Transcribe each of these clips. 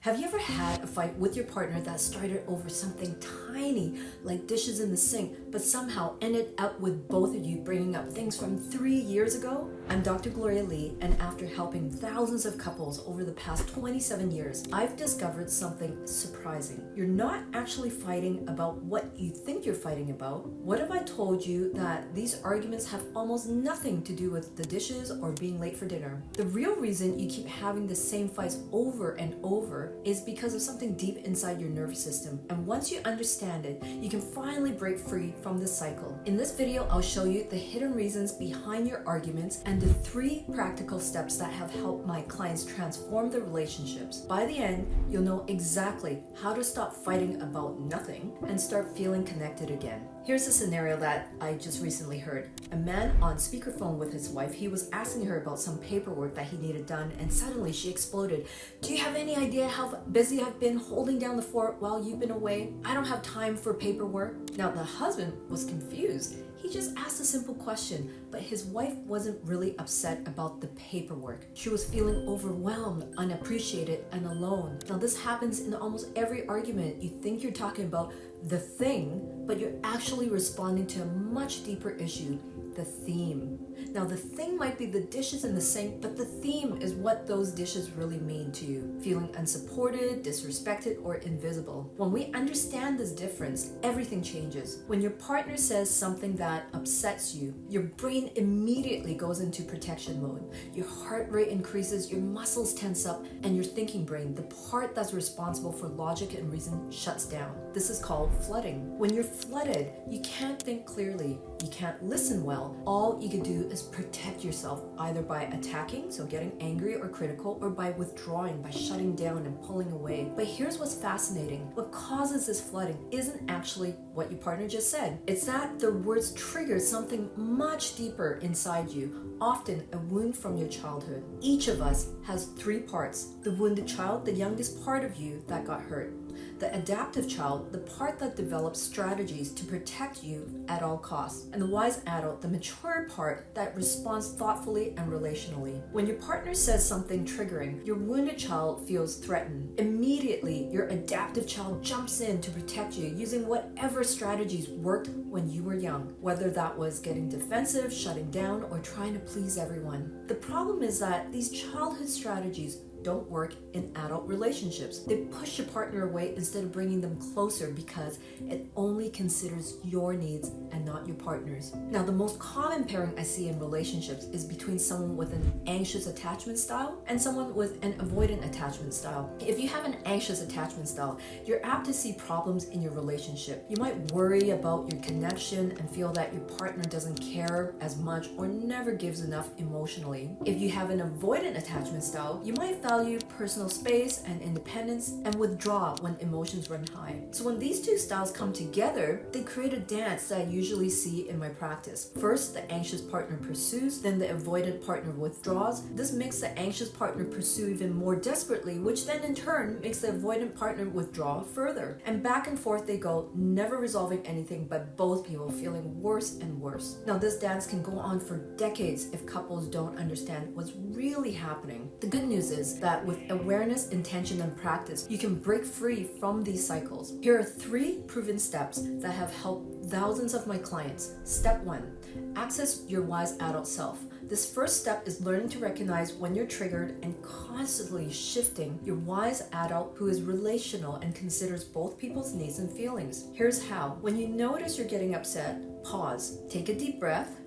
Have you ever had a fight with your partner that started over something tiny, like dishes in the sink, but somehow ended up with both of you bringing up things from 3 years ago? I'm Dr. Gloria Lee, and after helping thousands of couples over the past 27 years, I've discovered something surprising. You're not actually fighting about what you think you're fighting about. What if I told you that these arguments have almost nothing to do with the dishes or being late for dinner? The real reason you keep having the same fights over and over is because of something deep inside your nervous system. And once you understand it, you can finally break free from this cycle. In this video, I'll show you the hidden reasons behind your arguments and the 3 practical steps that have helped my clients transform their relationships. By the end, you'll know exactly how to stop fighting about nothing and start feeling connected again. Here's a scenario that I just recently heard. A man on speakerphone with his wife, he was asking her about some paperwork that he needed done, and suddenly she exploded. "Do you have any idea how busy I've been holding down the fort while you've been away? I don't have time for paperwork." Now the husband was confused. He just asked a simple question, but his wife wasn't really upset about the paperwork. She was feeling overwhelmed, unappreciated, and alone. Now this happens in almost every argument. You think you're talking about the thing, but you're actually responding to a much deeper issue, the theme. Now the thing might be the dishes in the sink, but the theme is what those dishes really mean to you. Feeling unsupported, disrespected, or invisible. When we understand this difference, everything changes. When your partner says something that upsets you, your brain immediately goes into protection mode. Your heart rate increases, your muscles tense up, and your thinking brain, the part that's responsible for logic and reason, shuts down. This is called flooding. When you're flooded, you can't think clearly, you can't listen well. All you can do is protect yourself, either by attacking, so getting angry or critical, or by withdrawing, by shutting down and pulling away. But here's what's fascinating. What causes this flooding isn't actually what your partner just said. It's that the words trigger something much deeper inside you, often a wound from your childhood. Each of us has 3 parts. The wounded child, the youngest part of you that got hurt. The adaptive child, the part that develops strategies to protect you at all costs. And the wise adult, the mature part that responds thoughtfully and relationally. When your partner says something triggering, your wounded child feels threatened. Immediately, your adaptive child jumps in to protect you using whatever strategies worked when you were young, whether that was getting defensive, shutting down, or trying to please everyone. The problem is that these childhood strategies don't work in adult relationships. They push your partner away instead of bringing them closer because it only considers your needs and not your partner's. Now, the most common pairing I see in relationships is between someone with an anxious attachment style and someone with an avoidant attachment style. If you have an anxious attachment style, you're apt to see problems in your relationship. You might worry about your connection and feel that your partner doesn't care as much or never gives enough emotionally. If you have an avoidant attachment style, you might value personal space and independence and withdraw when emotions run high. So when these 2 styles come together, they create a dance that I usually see in my practice. First, the anxious partner pursues, then the avoidant partner withdraws. This makes the anxious partner pursue even more desperately, which then in turn makes the avoidant partner withdraw further. And back and forth they go, never resolving anything but both people feeling worse and worse. Now this dance can go on for decades if couples don't understand what's really happening. The good news is that with awareness, intention, and practice, you can break free from these cycles. Here are 3 proven steps that have helped thousands of my clients. Step 1, access your wise adult self. This first step is learning to recognize when you're triggered and constantly shifting your wise adult who is relational and considers both people's needs and feelings. Here's how. When you notice you're getting upset, pause, take a deep breath,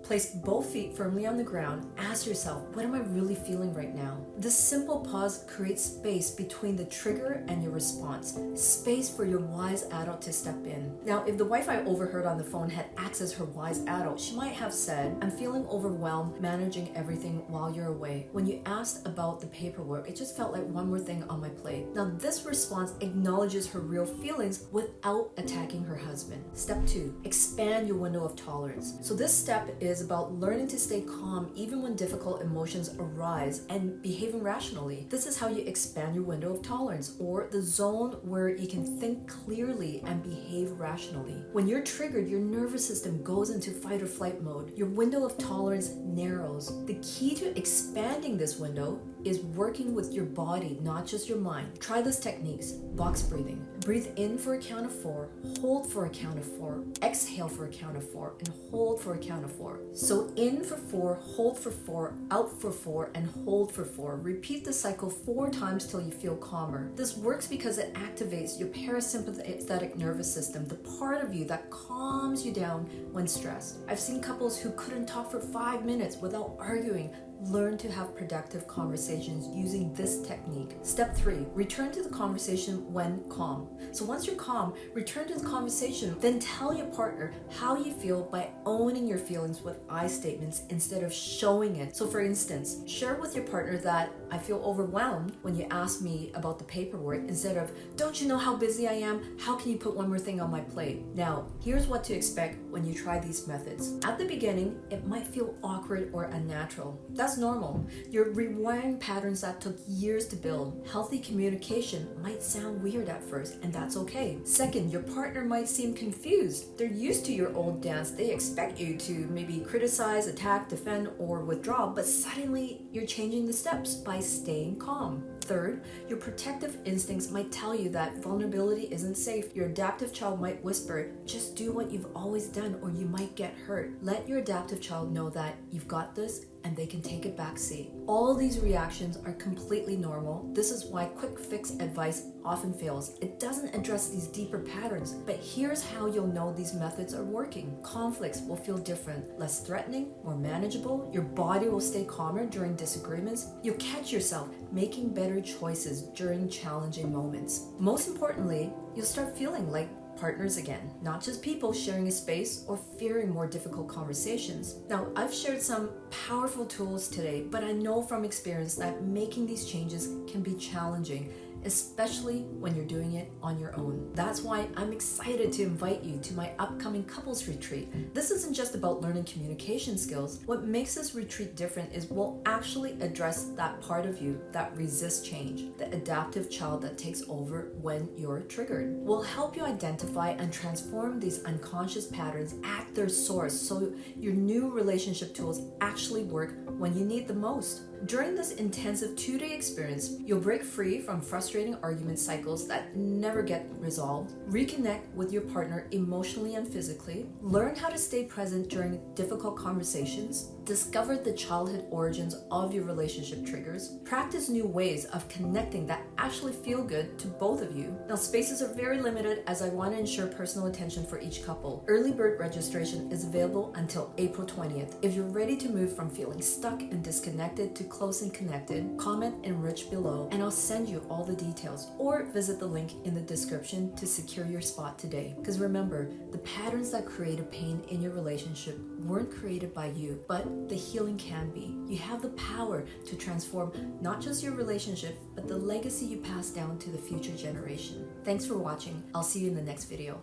place both feet firmly on the ground. Ask yourself, what am I really feeling right now? This simple pause creates space between the trigger and your response. Space for your wise adult to step in. Now, if the wife I overheard on the phone had accessed her wise adult, she might have said, "I'm feeling overwhelmed managing everything while you're away. When you asked about the paperwork, it just felt like one more thing on my plate." Now, this response acknowledges her real feelings without attacking her husband. Step 2, expand your window of tolerance. So this step is about learning to stay calm even when difficult emotions arise and behaving rationally. This is how you expand your window of tolerance, or the zone where you can think clearly and behave rationally. When you're triggered, your nervous system goes into fight or flight mode. Your window of tolerance narrows. The key to expanding this window is working with your body, not just your mind. Try these techniques. Box breathing. Breathe in for a count of 4, hold for a count of 4, exhale for a count of 4, and hold for a count of 4. So in for 4, hold for 4, out for 4, and hold for 4. Repeat the cycle 4 times till you feel calmer. This works because it activates your parasympathetic nervous system, the part of you that calms you down when stressed. I've seen couples who couldn't talk for 5 minutes without arguing learn to have productive conversations using this technique. Step 3, return to the conversation when calm. So once you're calm, return to the conversation, then tell your partner how you feel by owning your feelings with I statements instead of showing it. So for instance, share with your partner that I feel overwhelmed when you ask me about the paperwork instead of, don't you know how busy I am? How can you put one more thing on my plate? Now, here's what to expect when you try these methods. At the beginning, it might feel awkward or unnatural. That's normal. You're rewiring patterns that took years to build. Healthy communication might sound weird at first, and that's okay. Second, your partner might seem confused. They're used to your old dance. They expect you to maybe criticize, attack, defend, or withdraw, but suddenly you're changing the steps by staying calm. Third, your protective instincts might tell you that vulnerability isn't safe. Your adaptive child might whisper, just do what you've always done or you might get hurt. Let your adaptive child know that you've got this and they can take a back seat. All these reactions are completely normal. This is why quick fix advice often fails. It doesn't address these deeper patterns, but here's how you'll know these methods are working. Conflicts will feel different, less threatening, more manageable. Your body will stay calmer during disagreements. You'll catch yourself making better choices during challenging moments. Most importantly, you'll start feeling like partners again, not just people sharing a space or fearing more difficult conversations. Now, I've shared some powerful tools today, but I know from experience that making these changes can be challenging, especially when you're doing it on your own. That's why I'm excited to invite you to my upcoming couples retreat. This isn't just about learning communication skills. What makes this retreat different is we'll actually address that part of you that resists change, the adaptive child that takes over when you're triggered. We'll help you identify and transform these unconscious patterns at their source so your new relationship tools actually work when you need them most. During this intensive 2-day experience, you'll break free from frustrating argument cycles that never get resolved, reconnect with your partner emotionally and physically, learn how to stay present during difficult conversations, discover the childhood origins of your relationship triggers, practice new ways of connecting that actually feel good to both of you. Now, spaces are very limited as I want to ensure personal attention for each couple. Early bird registration is available until April 20th. If you're ready to move from feeling stuck and disconnected to close and connected, comment enrich below and I'll send you all the details, or visit the link in the description to secure your spot today. Because remember, the patterns that created pain in your relationship weren't created by you, but the healing can be. You have the power to transform not just your relationship, but the legacy you pass down to the future generation. Thanks for watching. I'll see you in the next video.